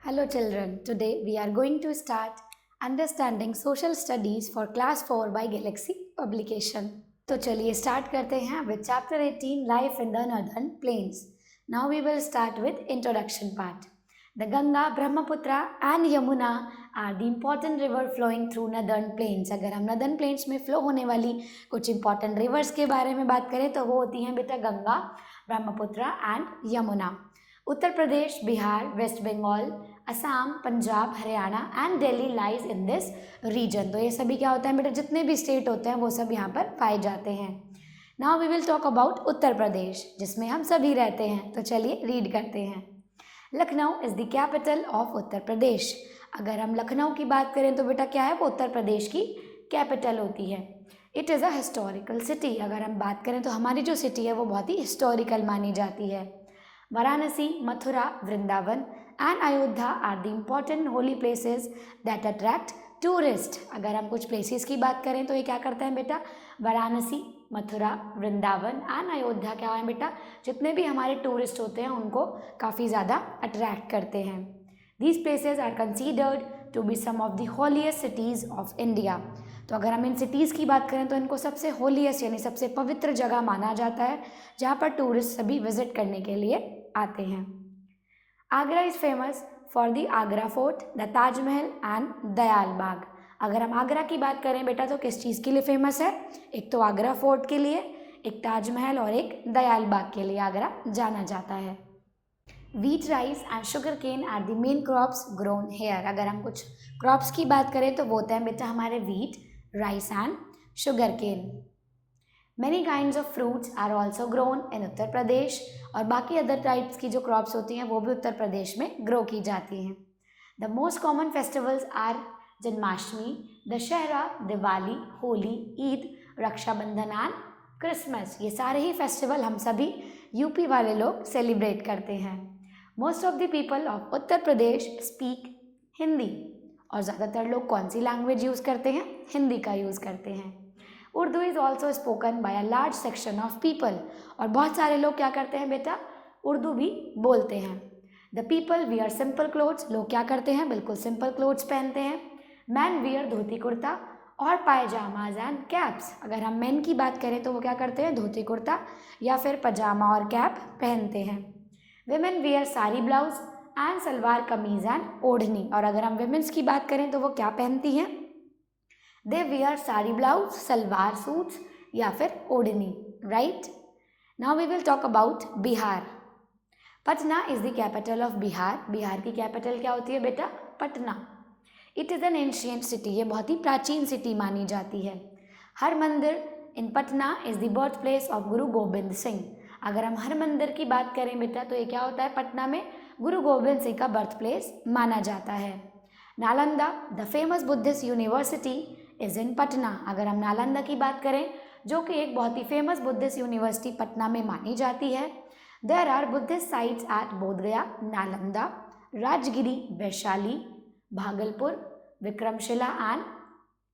Hello children, today we are going to start understanding social studies for class 4 by Galaxy publication. तो चलिए start करते हैं with chapter 18 Life in the Northern Plains. Now we will start with introduction part. The Ganga, Brahmaputra and Yamuna are the important river flowing through northern plains. अगर हम northern plains में flow होने वाली कुछ important rivers के बारे में बात करें तो वो होती हैं बेटा Ganga, Brahmaputra and Yamuna. Uttar Pradesh, Bihar, West Bengal, Assam, Punjab, Haryana and Delhi lies in this region. तो ये सभी क्या होता है बेटा, जितने भी स्टेट होते हैं वो सब यहाँ पर पाए जाते हैं. Now we will talk about Uttar Pradesh जिसमें हम सभी रहते हैं. तो चलिए रीड करते हैं. Lucknow is the capital of Uttar Pradesh. अगर हम लखनऊ की बात करें तो बेटा क्या है, वो उत्तर प्रदेश की कैपिटल होती है. It is a historical city. अगर हम बात करें तो हमारी जो सिटी है वो बहुत ही हिस्टोरिकल मानी जाती है. Varanasi, Mathura, Vrindavan and Ayodhya are the important holy places that attract tourist. अगर हम कुछ प्लेसेस की बात करें तो ये क्या करते हैं बेटा, वाराणसी, मथुरा, वृंदावन एंड अयोध्या क्या है बेटा, जितने भी हमारे टूरिस्ट होते हैं उनको काफ़ी ज़्यादा अट्रैक्ट करते हैं. These places are considered to be some of the holiest cities of India. तो अगर हम इन सिटीज़ की बात करें तो इनको सबसे होलीएस्ट यानी सबसे पवित्र जगह माना जाता है जहाँ पर टूरिस्ट सभी विजिट करने के लिए आते हैं. Agra is famous for the Agra fort, the Taj Mahal and Dayal Bagh. अगर हम आगरा की बात करें बेटा तो किस चीज़ के लिए फेमस है, एक तो आगरा फोर्ट के लिए, एक ताजमहल और एक दयाल बाग के लिए आगरा जाना जाता है. Wheat, rice and sugar cane are the main crops grown here. अगर हम कुछ क्रॉप्स की बात करें तो वो होते हैं बेटा हमारे wheat, rice and sugar cane. Many kinds of fruits are also grown in Uttar Pradesh. और बाकी अदर टाइप्स की जो क्रॉप्स होती हैं वो भी उत्तर प्रदेश में ग्रो की जाती हैं. The most common festivals are Janmashtami, Dussehra, Diwali, Holi, Eid, Rakshabandhan and Christmas. ये सारे ही फेस्टिवल हम सभी यूपी वाले लोग सेलिब्रेट करते हैं. Most of the people of Uttar Pradesh speak Hindi. और ज़्यादातर लोग कौन सी लैंग्वेज यूज़ करते हैं, हिंदी का यूज़ करते हैं. Urdu is also spoken by a large section of people. और बहुत सारे लोग क्या करते हैं बेटा, उर्दू भी बोलते हैं. The people wear simple clothes. लोग क्या करते हैं, बिल्कुल सिंपल क्लोथ्स पहनते हैं. मैन वियर धोती कुर्ता और पायजामाज एंड कैप्स. अगर हम मैन की बात करें तो वो क्या करते हैं, धोती कुर्ता या फिर पजामा और कैप पहनते हैं. Women wear sari blouse and salwar kameez and ओढ़नी. और अगर हम विमेंस की बात करें तो वो क्या पहनती हैं, they wear sari blouse, salwar suits या फिर odhni. Right. Now we will talk about Bihar. Patna is the capital of Bihar. Bihar की कैपिटल क्या होती है बेटा, Patna. It is an ancient city. ये बहुत ही प्राचीन सिटी मानी जाती है. Har Mandir in Patna is the birth place of Guru Gobind Singh. अगर हम हर मंदिर की बात करें बेटा तो ये क्या होता है, पटना में गुरु गोबिंद सिंह का बर्थ प्लेस माना जाता है. Nalanda the famous Buddhist university is in Patna. अगर हम नालंदा की बात करें जो कि एक बहुत ही फेमस बुद्धिस्ट यूनिवर्सिटी पटना में मानी जाती है. There are Buddhist sites at Bodhgaya, Nalanda, Rajgiri, Vaishali, Bhagalpur, Vikramshila and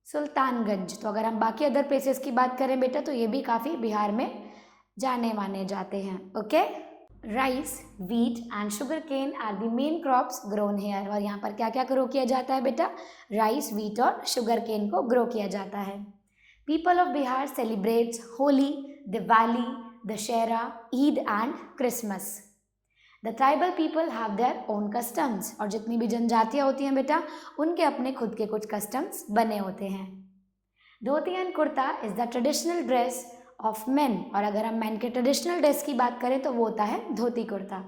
Sultanganj. तो अगर हम बाकी अदर प्लेसेस की बात करें बेटा तो ये भी काफ़ी बिहार में जाने माने जाते हैं. Okay. Rice, wheat and sugar cane are the main crops grown here. और यहाँ पर क्या क्या ग्रो किया जाता है बेटा, राइस, वीट और शुगर केन को ग्रो किया जाता है. People of Bihar celebrates Holi, Diwali, Dussehra, Eid and Christmas. The tribal people have their own customs. और जितनी भी जनजातियाँ होती हैं बेटा उनके अपने खुद के कुछ कस्टम्स बने होते हैं. Dhoti and kurta is the traditional dress of men. और अगर हम मेन के ट्रेडिशनल ड्रेस की बात करें तो वो होता है dhoti kurta.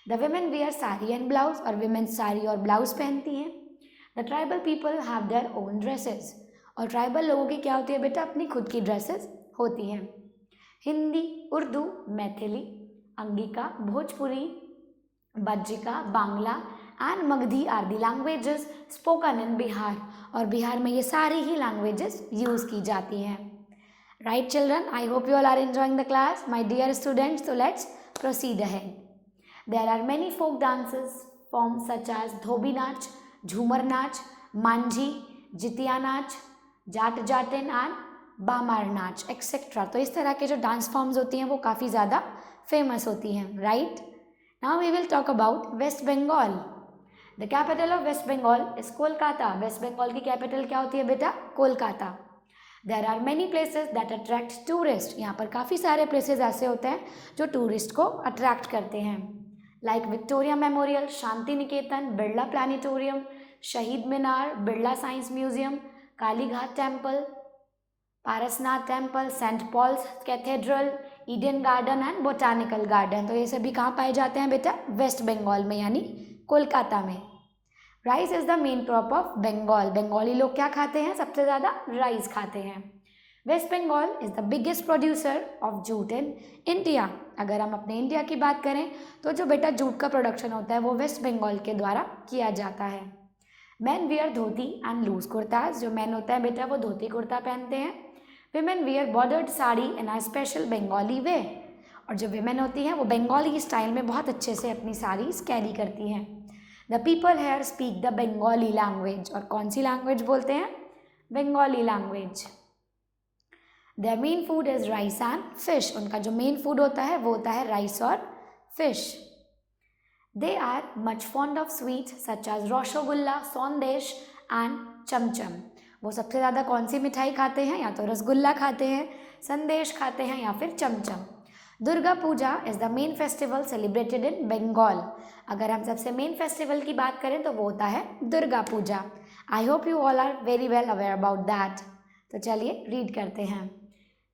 The women wear sari and blouse. और विमेन साड़ी और ब्लाउज पहनती हैं. The tribal people have their own dresses. और ट्राइबल लोगों की क्या होती है बेटा, अपनी खुद की ड्रेसेस होती हैं. Hindi, Urdu, Maithili, Angika, Bhojpuri, Bajjika, Bangla and Magadhi are the languages spoken in Bihar. और बिहार में ये सारी ही लैंग्वेजेस यूज़ की जाती हैं. Right children, I hope you all are enjoying the class. My dear students, so let's proceed ahead. There are many folk dances forms such as धोबी नाच, झूमर नाच, मांझी, जितिया नाच, जाट जाटिन एंड बामार नाच एक्सेट्रा. तो इस तरह के जो डांस फॉर्म्स होती हैं वो काफ़ी ज़्यादा फेमस होती हैं. Right. Now we will talk about West Bengal. The capital of West Bengal is Kolkata. West Bengal की कैपिटल क्या होती है बेटा? Kolkata. There are many places that attract tourist. यहाँ पर काफ़ी सारे प्लेसेस ऐसे होते हैं जो टूरिस्ट को अट्रैक्ट करते हैं, like Victoria Memorial, Shanti Niketan, Birla planetarium, Shaheed Minar, Birla science museum, Kalighat temple, Parasnath temple, Saint Paul's Cathedral, Eden Garden and botanical garden. तो ये सभी कहाँ पाए जाते हैं बेटा? वेस्ट बंगाल में, यानी कोलकाता में। Rice is the main crop of Bengal. Bengali लोग क्या खाते हैं? सबसे ज़्यादा राइस खाते हैं। West Bengal is the biggest producer of jute in India. अगर हम अपने इंडिया की बात करें तो जो बेटा जूट का प्रोडक्शन होता है वो वेस्ट बंगाल के द्वारा किया जाता है। Man wear dhoti and loose kurtas. जो मैन होता है बेटा वो धोती कुर्ता पहनते हैं। Women wear bordered sari in a special Bengali way. और जो विमेन होती हैं वो बंगाली स्टाइल में बहुत अच्छे से अपनी साड़ीज कैरी करती हैं। The people here speak the Bengali language. और कौन सी लैंग्वेज बोलते हैं? Bengali language. Their main food is rice and fish. उनका जो मेन फूड होता है वो होता है राइस और fish. They are much fond of sweets such as rasgulla, sandesh and chamcham. वो सबसे ज़्यादा कौन सी मिठाई खाते हैं? या तो रसगुल्ला खाते हैं, संदेश खाते हैं या फिर chamcham. Durga Puja is the main festival celebrated in Bengal. अगर हम सबसे मेन फेस्टिवल की बात करें तो वो होता है Durga Puja. I hope you all are very well aware about that. तो चलिए रीड करते हैं।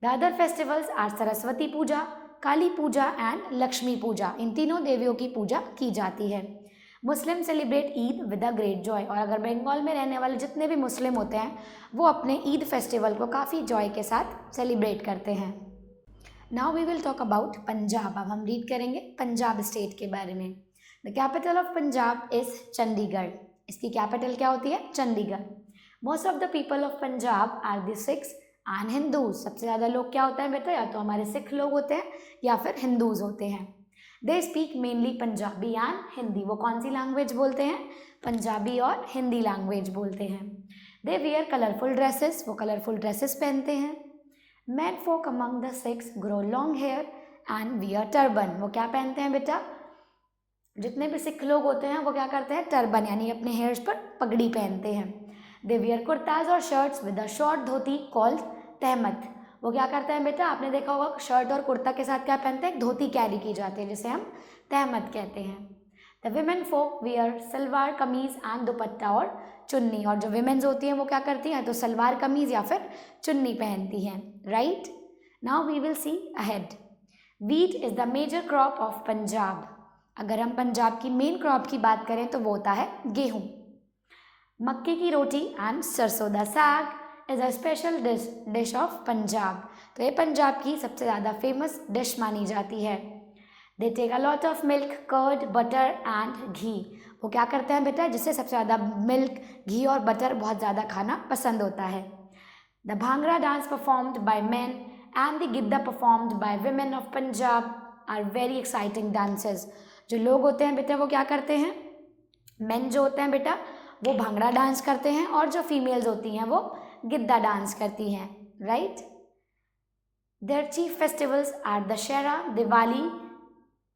The other festivals are Saraswati Puja, Kali Puja and Lakshmi Puja. इन तीनों देवियों की पूजा की जाती है। Muslim celebrate Eid with a great joy. और अगर बंगाल में रहने वाले जितने भी मुस्लिम होते हैं वो अपने ईद फेस्टिवल को काफ़ी जॉय के साथ सेलिब्रेट करते हैं। Now we will talk about Punjab. अब हम रीड करेंगे पंजाब स्टेट के बारे में। The capital of Punjab is Chandigarh. इसकी कैपिटल क्या होती है? Chandigarh. Most of the people of Punjab are the Sikhs and Hindus. सबसे ज़्यादा लोग क्या होता है बेटा? या तो हमारे सिख लोग होते हैं या फिर हिंदूज होते हैं। They speak mainly Punjabi and Hindi. वो कौन सी लैंग्वेज बोलते हैं? पंजाबी और हिंदी लैंग्वेज बोलते हैं। They wear colourful dresses. वो कलरफुल ड्रेसेस पहनते हैं। Menfolk among the Sikhs grow long hair and wear turban. वो क्या पहनते हैं बेटा? जितने भी सिख लोग होते हैं वो क्या करते हैं? टर्बन यानी अपने हेयर्स पर पगड़ी पहनते हैं। दे वियर कुर्ताज और shirts with a short dhoti called tahmat. वो क्या करते हैं बेटा? आपने देखा होगा शर्ट और कुर्ता के साथ क्या पहनते हैं? एक धोती कैरी की जाती है जिसे हम तहमत कहते हैं। The womenfolk wear salwar kameez and दुपट्टा और चुन्नी। और जो विमेन्स होती हैं वो क्या करती हैं? तो सलवार कमीज या फिर चुन्नी पहनती हैं। Right, now we will see ahead. Wheat is the major crop of Punjab. अगर हम पंजाब की मेन क्रॉप की बात करें तो वो होता है गेहूँ। मक्के की रोटी एंड सरसों दा साग is a special dish of Punjab. तो ये पंजाब की सबसे ज़्यादा फेमस डिश मानी जाती है। They take a lot of milk, curd, butter and ghee. वो क्या करते हैं बेटा? जिससे सबसे ज़्यादा मिल्क, घी और बटर बहुत ज़्यादा खाना पसंद होता है। The bhangra dance performed by men and the giddha performed by women of Punjab are very exciting dances. जो लोग होते हैं बेटा वो क्या करते हैं? मेन जो होते हैं बेटा वो भांगड़ा डांस करते हैं और जो फीमेल्स होती हैं वो गिद्दा डांस करती हैं। Right, their chief festivals are Dussehra, Diwali,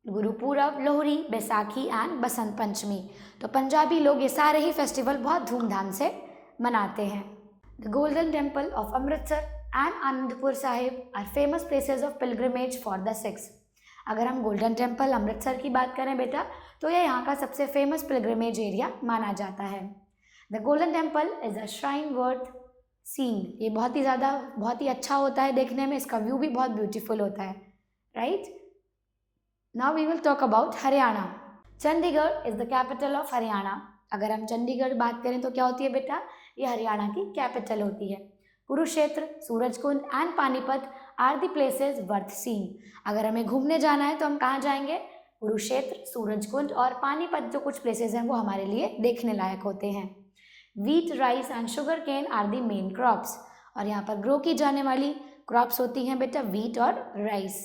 Gurpurab, Lohri, Baisakhi and Basant Panchami. तो पंजाबी लोग ये सारे ही फेस्टिवल बहुत धूमधाम से मनाते हैं। The Golden Temple of Amritsar and Anandpur Sahib are famous places of pilgrimage for the Sikhs. अगर हम गोल्डन टेम्पल अमृतसर की बात करें बेटा तो ये यहाँ का सबसे फेमस पिलग्रिमेज एरिया माना जाता है। The Golden temple is a shrine worth seeing. ये बहुत ही अच्छा होता है देखने में। इसका व्यू भी बहुत ब्यूटीफुल होता है। Right, now we will talk about Haryana. Chandigarh is the capital of Haryana. अगर हम चंडीगढ़ बात करें तो क्या होती है बेटा? ये हरियाणा की कैपिटल होती है। Kurukshetra, Surajkund and Panipat are the places worth seeing. अगर हमें घूमने जाना है तो हम कहाँ जाएंगे? कुरुक्षेत्र, सूरजकुंड और पानीपत जो कुछ प्लेसेस हैं वो हमारे लिए देखने लायक होते हैं। Wheat, rice and sugar cane are the main crops. और यहाँ पर ग्रो की जाने वाली क्रॉप्स होती हैं बेटा वीट और rice.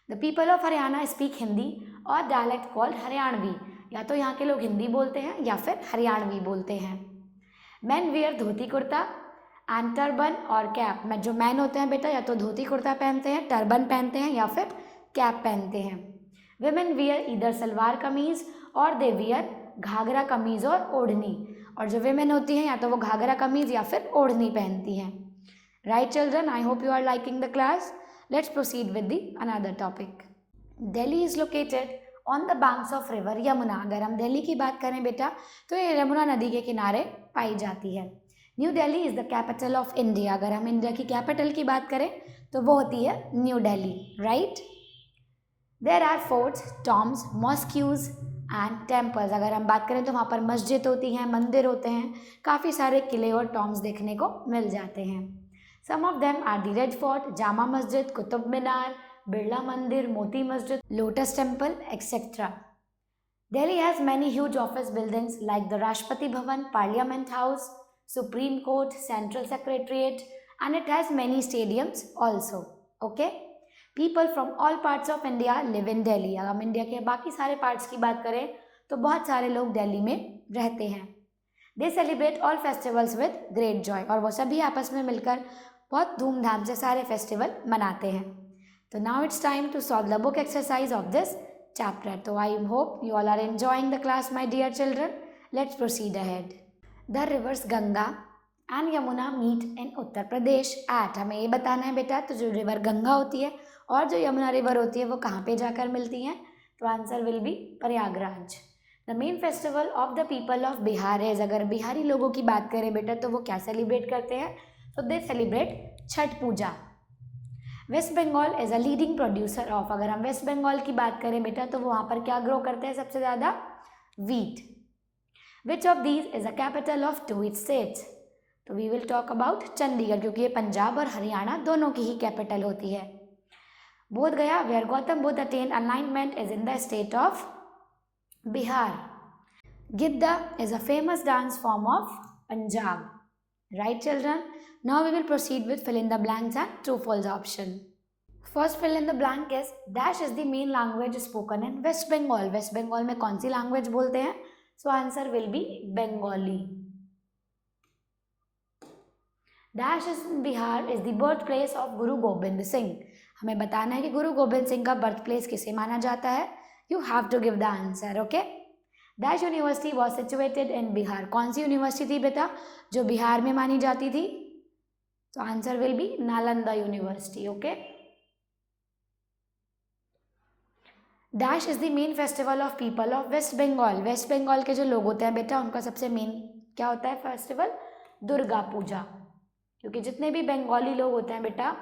The people of Haryana speak Hindi और डायलेक्ट कॉल्ड हरियाणवी। या तो यहाँ के लोग हिंदी बोलते हैं या फिर हरियाणवी बोलते हैं। Man wear dhoti kurta and turban और कैप। में जो मैन होते हैं बेटा या तो धोती कुर्ता पहनते हैं, टर्बन पहनते हैं या फिर कैप पहनते हैं। Women wear either salwar kameez और दे वियर घाघरा कमीज और ओढ़नी, और जो विमेन होती हैं या तो वो घाघरा कमीज या फिर ओढ़नी पहनती हैं. Right children, I hope you are liking the class. Let's proceed with the another topic. Delhi is located on the banks of river Yamuna. अगर हम दिल्ली की बात करें बेटा तो ये यमुना नदी के किनारे पाई जाती है. New Delhi is the capital of India. अगर हम इंडिया की कैपिटल की बात करें तो वो होती है New Delhi. Right. There are forts, tombs, mosques and temples. अगर हम बात करें तो वहाँ पर मस्जिद होती हैं, मंदिर होते हैं, काफ़ी सारे किले और टॉम्स देखने को मिल जाते हैं. Some of them are the Red Fort, Jama Masjid, Qutub Minar, Birla Mandir, Moti Masjid, Lotus Temple, etc. Delhi has many huge office buildings like the Rashtrapati Bhavan, Parliament House, Supreme Court, Central Secretariat, and it has many stadiums also. Okay? People from all parts of India live in Delhi. अगर हम India के बाकी सारे parts की बात करें तो बहुत सारे लोग दिल्ली में रहते हैं. They celebrate all festivals with great joy. और वो सभी आपस में मिलकर बहुत धूमधाम से सारे फेस्टिवल मनाते हैं. So now it's time to solve the book exercise of this chapter. So I hope you all are enjoying the class, my dear children. Let's proceed ahead. The rivers Ganga and Yamuna meet in Uttar Pradesh at. हमें ये बताना है बेटा, तो जो river Ganga होती है और जो यमुना रिवर होती है वो कहाँ पे जाकर मिलती हैं? तो answer will B Prayagraj. The main festival of the people of Bihar is. अगर बिहारी लोगों की बात करें बेटा तो वो क्या सेलिब्रेट करते हैं? तो they celebrate Chhath Puja. West Bengal is a leading producer of. अगर हम वेस्ट बंगाल की बात करें बेटा तो वो वहाँ पर क्या ग्रो करते हैं सबसे ज़्यादा? Wheat. Which of these is a capital of 2 states? तो we will talk about Chandigarh, क्योंकि ये पंजाब और हरियाणा दोनों की ही कैपिटल होती है. Bodh Gaya where Gautam Buddha attain enlightenment is in the state of Bihar. Giddha is a famous dance form of Punjab. Right children? Now we will proceed with fill in the blanks and true false option. First fill in the blank is dash is the main language spoken in West Bengal. West Bengal में कौन सी language बोलते हैं? So answer will be Bengali. Dash is in Bihar is the birthplace of Guru Gobind Singh. हमें बताना है कि गुरु गोबिंद सिंह का birth place किसे माना जाता है? You have to give the answer, okay? Dash university was situated in Bihar. कौन सी यूनिवर्सिटी थी बेटा जो बिहार में मानी जाती थी? तो answer will be Nalanda University. Okay. Dash is the main festival of people of West Bengal. West Bengal के जो लोग होते हैं बेटा उनका सबसे मेन क्या होता है फेस्टिवल? दुर्गा पूजा. क्योंकि जितने भी बंगाली लोग होते हैं बेटा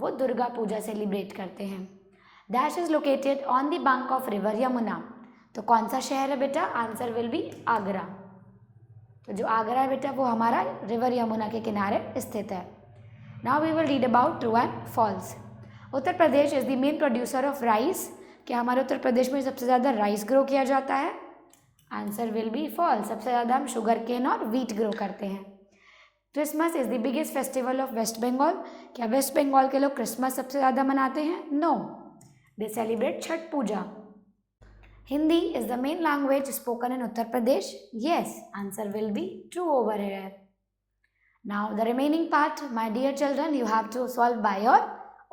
वो दुर्गा पूजा सेलिब्रेट करते हैं. Dash is located on the bank of river Yamuna. तो कौन सा शहर है बेटा? Answer will B Agra. तो जो आगरा है बेटा वो हमारा रिवर यमुना के किनारे स्थित है. Now we will read about true and false. Uttar Pradesh is the main producer of rice. क्या हमारे उत्तर प्रदेश में सबसे ज़्यादा राइस ग्रो किया जाता है? Answer will be false. सबसे ज़्यादा हम शुगर केन और वीट ग्रो करते हैं. Christmas is the biggest festival of West Bengal. क्या वेस्ट बंगाल के लोग क्रिसमस सबसे ज़्यादा मनाते हैं? No, they celebrate Chhath Puja. Hindi is the main language spoken in Uttar Pradesh. Yes, answer will be true over here. Now the remaining part, my dear children, you have to solve by your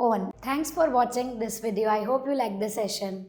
own. Thanks for watching this video. I hope you like the session.